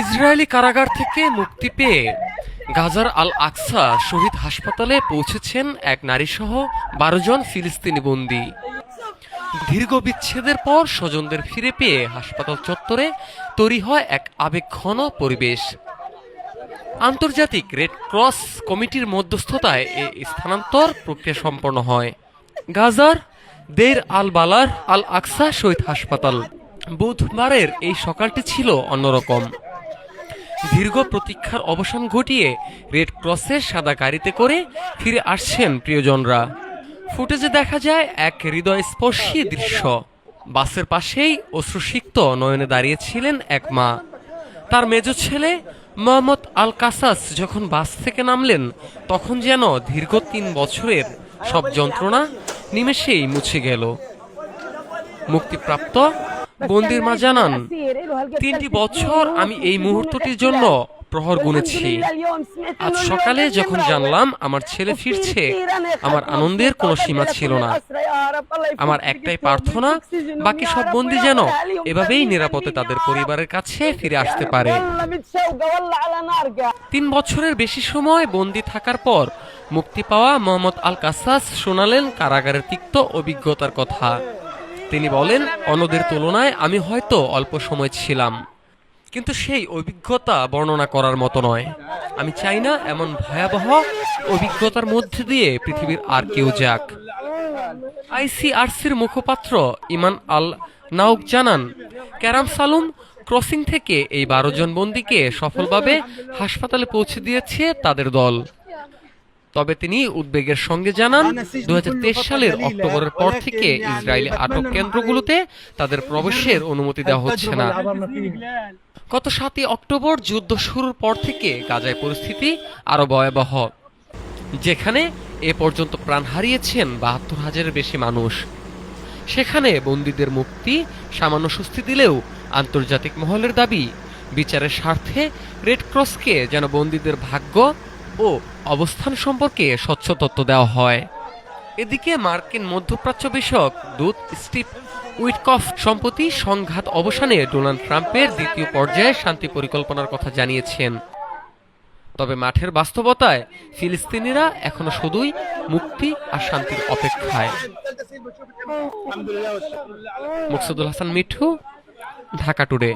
Israeli কারাগার থেকে মুক্তি পেয়ে গাজার আল আকসা শহীদ হাসপাতালে পৌঁছেছেন এক নারীসহ ১২ জন ফিলিস্তিনি বন্দী। দীর্ঘ বিচ্ছেদের পর স্বজনদের ফিরে পেয়ে হাসপাতাল চত্বরে তৈরি হয় এক আবেগঘন পরিবেশ। আন্তর্জাতিক রেড ক্রস কমিটির মধ্যস্থতায় এই স্থানান্তর প্রক্রিয়া সম্পন্ন হয়। গাজার দেইর আল বালার আল আকসা শহীদ হাসপাতাল। বুধবারের এই সকালটি ছিল অন্যরকম। দীর্ঘ প্রতীক্ষার অবসান ঘটিয়ে রেড ক্রসের সাদা গাড়িতে করে ফিরে আসছেন প্রিয়জনরা। ফুটেজে দেখা যায় এক হৃদয়স্পর্শী দৃশ্য। বাসের পাশেই অশ্রুসিক্ত নয়নে দাঁড়িয়েছিলেন এক মা। তার মেজ ছেলে মোহাম্মদ আল কাসাস যখন বাস থেকে নামলেন, তখন যেন দীর্ঘ ৩ বছরের সব যন্ত্রণা নিমেষেই মুছে গেল। মুক্তিপ্রাপ্ত বন্দির মা জানান, ৩টি বছর আমি এই মুহূর্তটির জন্য প্রহর গুনেছি। আজ সকালে যখন জানলাম আমার ছেলে ফিরছে, আমার আনন্দের কোনো সীমা ছিল না। আমার একটাই প্রার্থনা, বাকি সব বন্দী যেন এভাবেই নিরাপদে তাদের পরিবারের কাছে ফিরে আসতে পারে। ৩ বছরের বেশি সময় বন্দী থাকার পর মুক্তি পাওয়া মোহাম্মদ আল কাসাস শোনালেন কারাগারের তিক্ত অভিজ্ঞতার কথা। তিনি বলেন, অন্যদের তুলনায় আমি হয়তো অল্প সময় ছিলাম, কিন্তু সেই অভিজ্ঞতা বর্ণনা করার মতো নয়। আমি চাই না এমন ভয়াবহ অভিজ্ঞতার মধ্যে দিয়ে পৃথিবীর আর কেউ যাক। আইসিআরসির মুখপাত্র ইমান আল নাউক জানান, ক্যারাম সালুম ক্রসিং থেকে এই ১২ জন বন্দীকে সফলভাবে হাসপাতালে পৌঁছে দিয়েছে তাদের দল। তবে তিনি উদ্বেগের সঙ্গে জানান, ২০২৩ সালের অক্টোবরের পর থেকে ইসরায়েলি আটক কেন্দ্রগুলোতে তাদের প্রবেশের অনুমতি দেওয়া হচ্ছে না। গত ৭ই অক্টোবর যুদ্ধ শুরুর পর থেকে গাজায় পরিস্থিতি আরো ভয়াবহ, যেখানে এ পর্যন্ত প্রাণ হারিয়েছেন ৭২,০০০-এর বেশি মানুষ। সেখানে বন্দীদের মুক্তি সামান্য স্বস্তি দিলেও আন্তর্জাতিক মহলের দাবি, বিচারের স্বার্থে রেড ক্রসকে যেন বন্দীদের ভাগ্য ও অবস্থান সম্পর্কে স্বচ্ছ তথ্য দেওয়া হয়। এদিকে মার্কিন মধ্যপ্রাচ্য বিষয়ক দূত স্টিভ উইটকফ সম্প্রতি সংঘাত অবসানে ডোনাল্ড ট্রাম্পের দ্বিতীয় পর্যায়ে শান্তি পরিকল্পনার কথা জানিয়েছেন। তবে মাঠের বাস্তবতায় ফিলিস্তিনিরা এখনো শুধুই মুক্তি আর শান্তির অপেক্ষায়। মুকসুদুল হাসান মিঠু, ঢাকা টুডে।